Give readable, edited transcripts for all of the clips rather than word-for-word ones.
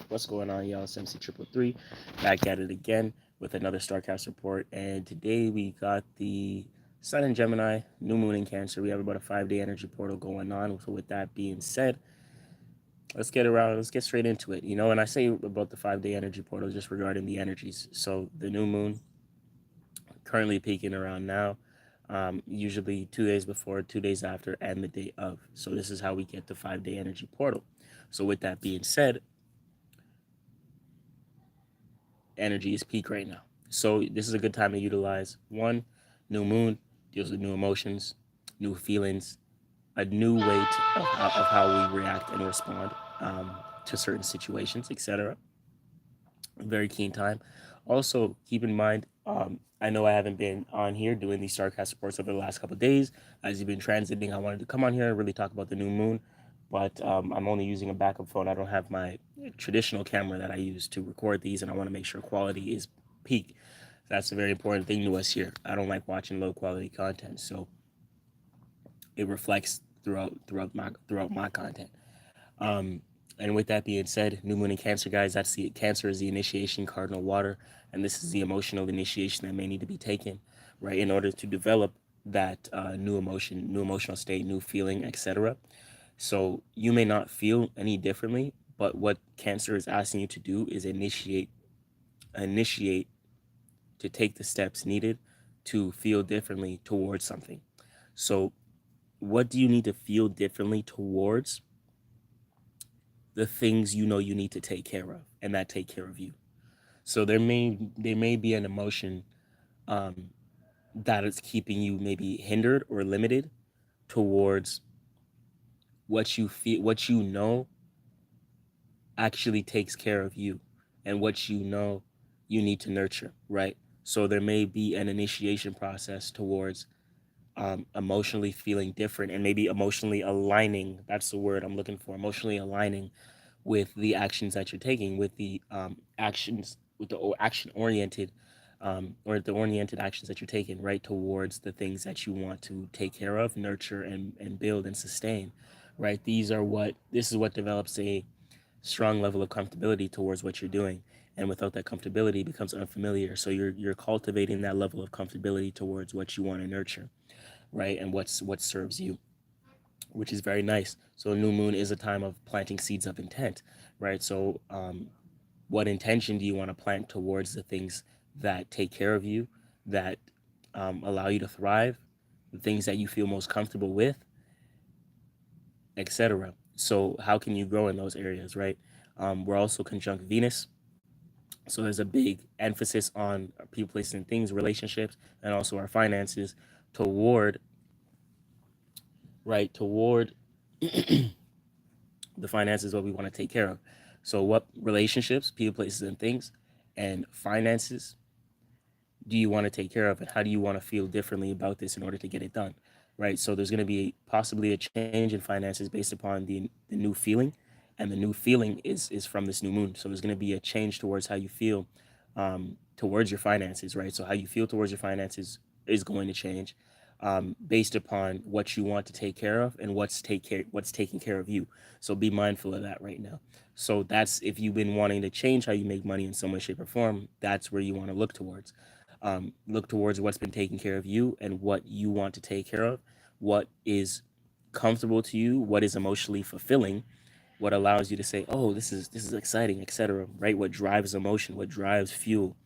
What's going on, y'all? It's MC Triple Three, back at it again with another Starcast report. And today we got the Sun in Gemini, New Moon in Cancer. We have about a 5 day energy portal going on. So, with that being said, let's get straight into it. And I say about the 5 day energy portal just regarding the energies. So, the new moon currently peaking around now, usually 2 days before, 2 days after, and the day of. So, this is how we get the 5 day energy portal. So, with that being said, energy is peak right now. So this is a good time to utilize one, new moon deals with new emotions, new feelings, a new way of how we react and respond to certain situations, etc. Very keen time. Also, keep in mind, I know I haven't been on here doing these Starcast reports over the last couple of days. As you've been transiting, I wanted to come on here and really talk about the new moon, but I'm only using a backup phone. I don't have my traditional camera that I use to record these, and I want to make sure quality is peak. That's a very important thing to us here. I don't like watching low quality content, so it reflects throughout my content. Um, and with that being said, new moon in Cancer, guys, that's the Cancer is the initiation cardinal water, and this is the emotional initiation that may need to be taken, right, in order to develop that new emotion, new emotional state, new feeling, etc. So you may not feel any differently, but what Cancer is asking you to do is initiate to take the steps needed to feel differently towards something. So what do you need to feel differently towards? The things you know you need to take care of and that take care of you. So there may be an emotion um, that is keeping you maybe hindered or limited towards what you feel, what you know actually takes care of you, and what you know you need to nurture, right? So there may be an initiation process towards emotionally feeling different and maybe emotionally aligning. That's the word I'm looking for. Emotionally aligning with the actions that you're taking, with the actions, with the action oriented, or the oriented actions that you're taking, right, towards the things that you want to take care of, nurture, and build and sustain, right? This is what develops a strong level of comfortability towards what you're doing. And without that comfortability, it becomes unfamiliar. So you're cultivating that level of comfortability towards what you want to nurture, right? And what serves you, which is very nice. So new moon is a time of planting seeds of intent, right? So what intention do you want to plant towards the things that take care of you, that allow you to thrive, the things that you feel most comfortable with, etc. So how can you grow in those areas, right? We're also conjunct Venus, so there's a big emphasis on people, places, and things, relationships, and also our finances toward, right, toward the finances, what we want to take care of. So what relationships, people, places, and things, and finances do you want to take care of, and how do you want to feel differently about this in order to get it done, right? So there's going to be possibly a change in finances based upon the new feeling, and the new feeling is from this new moon. So there's going to be a change towards how you feel towards your finances, right? So how you feel towards your finances is going to change based upon what you want to take care of and what's taking care of you. So be mindful of that right now. So that's, if you've been wanting to change how you make money in some way, shape, or form, that's where you want to look towards. Look towards what's been taking care of you and what you want to take care of, what is comfortable to you, what is emotionally fulfilling, what allows you to say, "Oh, this is exciting," etc. Right? What drives emotion? What drives fuel?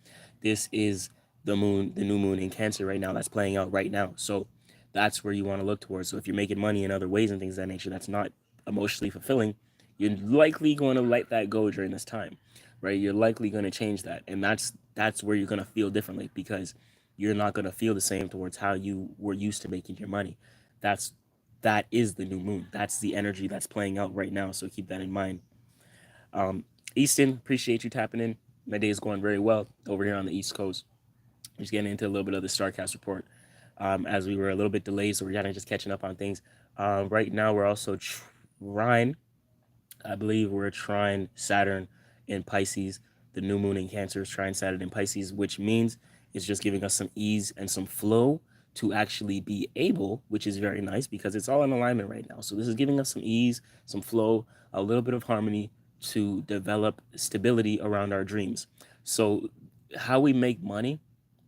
This is the moon, the new moon in Cancer right now. That's playing out right now. So that's where you want to look towards. So if you're making money in other ways and things of that nature, that's not emotionally fulfilling, you're likely going to let that go during this time, right? You're likely going to change that, and that's where you're going to feel differently, because you're not going to feel the same towards how you were used to making your money. That's that is the new moon. That's the energy that's playing out right now. So keep that in mind. Um, Easton, appreciate you tapping in. My day is going very well over here on the East Coast. Just getting into a little bit of the Starcast report, as we were a little bit delayed, so we're kind of just catching up on things. Right now, we're also trying, I believe we're trying Saturn in Pisces. The new moon in Cancer is trying Saturn in Pisces, which means it's just giving us some ease and some flow to actually be able, which is very nice because it's all in alignment right now. So this is giving us some ease, some flow, a little bit of harmony to develop stability around our dreams. So how we make money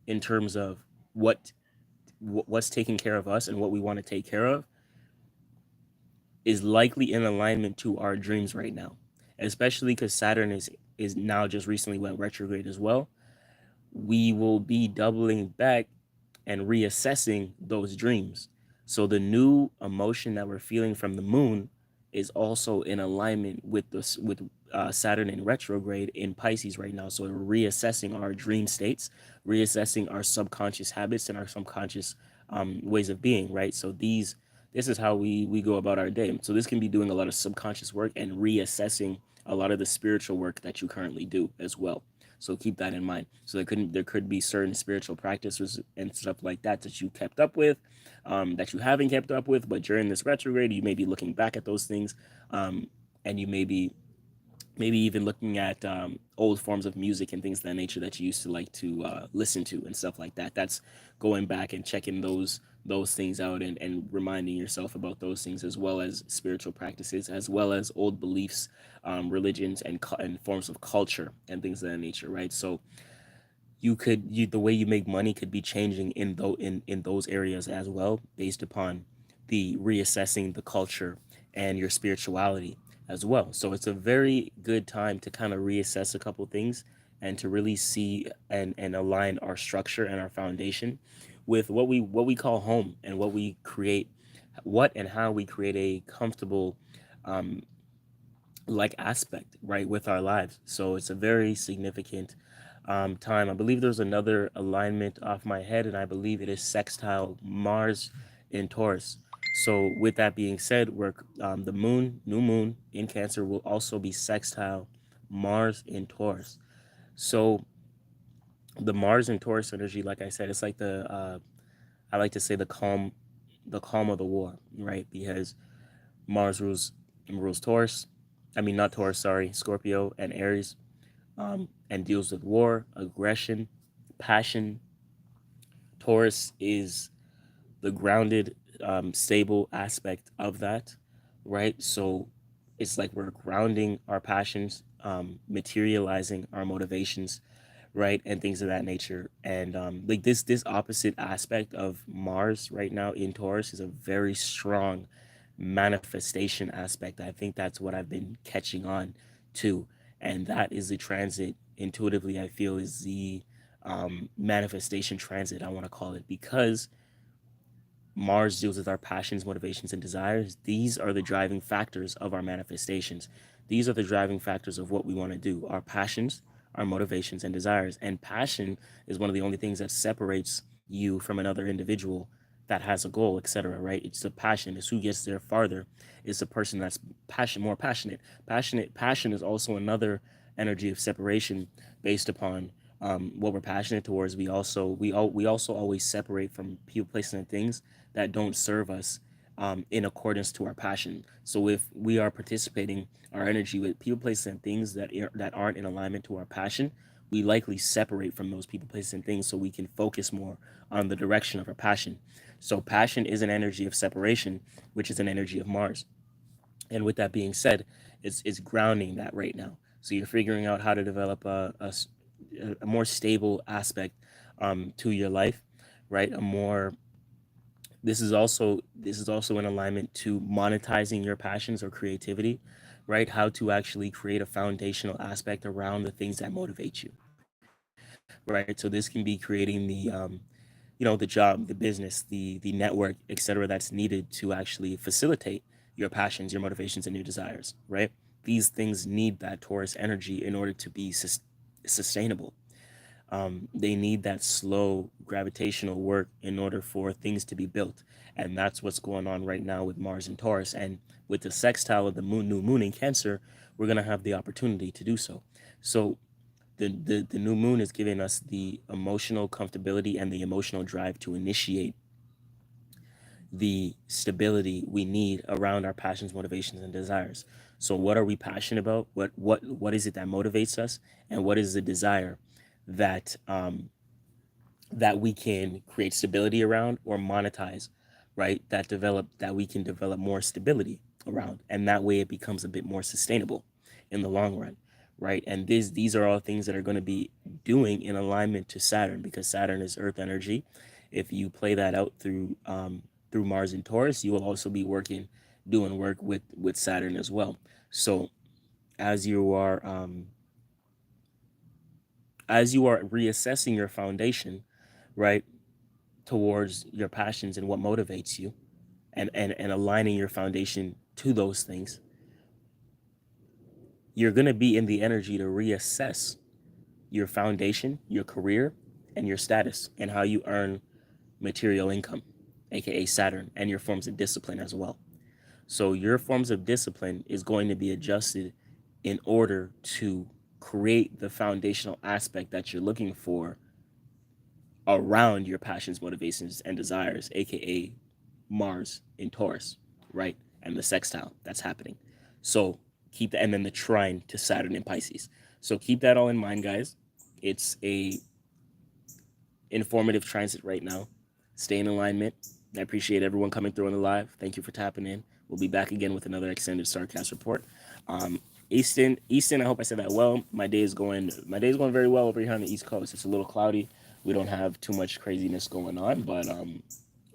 in terms of what what's taking care of us and what we want to take care of is likely in alignment to our dreams right now, especially because Saturn is now just recently went retrograde as well. We will be doubling back and reassessing those dreams. So the new emotion that we're feeling from the moon is also in alignment with this with Saturn in retrograde in Pisces right now. So we're reassessing our dream states, reassessing our subconscious habits and our subconscious ways of being. Right. So this is how we go about our day. So this can be doing a lot of subconscious work and reassessing a lot of the spiritual work that you currently do as well. So keep that in mind. So there could be certain spiritual practices and stuff like that that you kept up with, that you haven't kept up with, but during this retrograde, you may be looking back at those things, and you may be maybe even looking at old forms of music and things of that nature that you used to like to listen to and stuff like that. That's going back and checking those things out and reminding yourself about those things, as well as spiritual practices, as well as old beliefs, religions, and forms of culture and things of that nature, right? So the way you make money could be changing in those areas as well, based upon the reassessing the culture and your spirituality as well. So it's a very good time to kind of reassess a couple things and to really see and align our structure and our foundation with what we call home, and what we create, what and how we create a comfortable like aspect, right, with our lives. So it's a very significant time. I believe there's another alignment off my head, and I believe it is sextile Mars in Taurus. So with that being said, we're the new moon in Cancer will also be sextile Mars in Taurus. So the Mars in Taurus energy, like I said, it's like I like to say the calm of the war, right? Because Mars rules Taurus. I mean, not Taurus, sorry, Scorpio and Aries, and deals with war, aggression, passion. Taurus is the grounded, stable aspect of that, right? So it's like we're grounding our passions, materializing our motivations, right, and things of that nature. And like this opposite aspect of Mars right now in Taurus is a very strong manifestation aspect. I think that's what I've been catching on to, and that is the transit. Intuitively, I feel is the manifestation transit, I want to call it, because Mars deals with our passions, motivations, and desires. These are the driving factors of our manifestations. These are the driving factors of what we want to do. Our passions, our motivations, and desires. And passion is one of the only things that separates you from another individual that has a goal, etc. Right? It's the passion. It's who gets there farther. It's the person that's more passionate. Passion is also another energy of separation based upon what we're passionate towards. We also always separate from people, places, and things that don't serve us in accordance to our passion. So if we are participating our energy with people, places, and things that aren't in alignment to our passion, we likely separate from those people, places, and things so we can focus more on the direction of our passion. So passion is an energy of separation, which is an energy of Mars. And with that being said, it's grounding that right now. So you're figuring out how to develop a more stable aspect to your life, right? A more this is also in alignment to monetizing your passions or creativity, right? How to actually create a foundational aspect around the things that motivate you, right? So this can be creating the job, the business, the network, etc. that's needed to actually facilitate your passions, your motivations, and your desires, right? These things need that Taurus energy in order to be sustainable. They need that slow gravitational work in order for things to be built. And that's what's going on right now with Mars and Taurus. And with the sextile of the new moon in Cancer, we're going to have the opportunity to do so. So the new moon is giving us the emotional comfortability and the emotional drive to initiate the stability we need around our passions, motivations, and desires. So what are we passionate about? What is it that motivates us? And what is the desire that that we can create stability around or monetize, right? That we can develop more stability around, and that way it becomes a bit more sustainable. in the long run, right? And these are all things that are going to be doing in alignment to Saturn, because Saturn is Earth energy. If you play that out through Mars and Taurus, you will also be doing work with Saturn as well. So as you are reassessing your foundation, right, towards your passions and what motivates you, and aligning your foundation to those things, you're going to be in the energy to reassess your foundation, your career, and your status, and how you earn material income, aka Saturn, and your forms of discipline as well. So your forms of discipline is going to be adjusted in order to create the foundational aspect that you're looking for around your passions, motivations, and desires, aka Mars in Taurus, right? And the sextile that's happening. So keep that, and then the trine to Saturn in Pisces. So keep that all in mind, guys. It's a informative transit right now. Stay in alignment. I appreciate everyone coming through on the live. Thank you for tapping in. We'll be back again with another extended Starcast report. Easton, I hope I said that well. My day is going very well over here on the East Coast. It's a little cloudy. We don't have too much craziness going on, but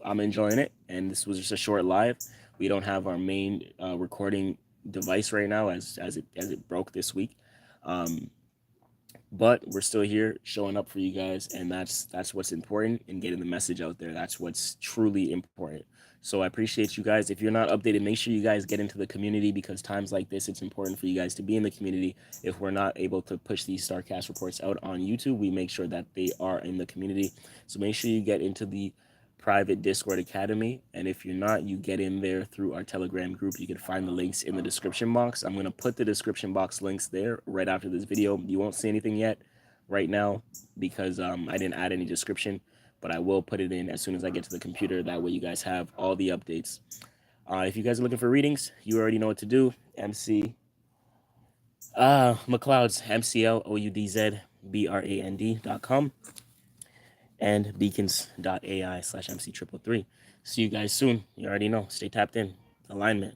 I'm enjoying it. And this was just a short live. We don't have our main recording device right now, as it broke this week. But we're still here showing up for you guys, and that's what's important in getting the message out there. That's what's truly important. So I appreciate you guys. If you're not updated, make sure you guys get into the community, because times like this, it's important for you guys to be in the community. If we're not able to push these Starcast reports out on YouTube, we make sure that they are in the community. So make sure you get into the private Discord Academy, and if you're not, you get in there through our Telegram group. You can find the links in the description box. I'm going to put the description box links there right after this video. You won't see anything yet right now because I didn't add any description, but I will put it in as soon as I get to the computer. That way you guys have all the updates. If you guys are looking for readings, you already know what to do. MC McLeod's MCLOUDZBRAND.com and beacons.ai/MC333. See you guys soon. You already know. Stay tapped in. Alignment.